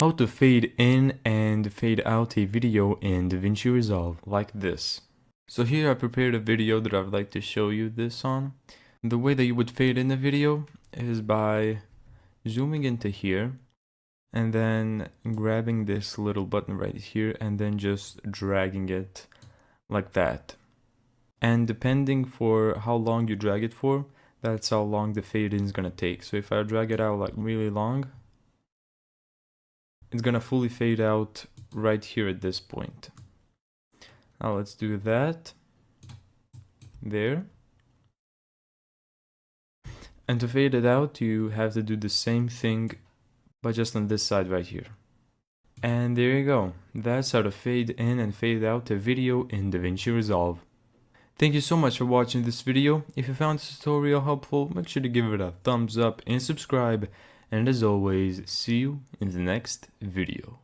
how to fade in and fade out a video in Davinci Resolve like this. So here I prepared a video that I'd like to show you this on. The way that you would fade in the video is by zooming into here and then grabbing this little button right here and then just dragging it like that. And depending for how long you drag it for, that's how long the fade in is gonna take. So if I drag it out like really long, it's gonna fully fade out right here at this point. Now let's do that. There. And to fade it out, you have to do the same thing, but just on this side right here. And there you go. That's how to fade in and fade out a video in Davinci Resolve. Thank you so much for watching this video. If you found this tutorial helpful, make sure to give it a thumbs up and subscribe. And as always, see you in the next video.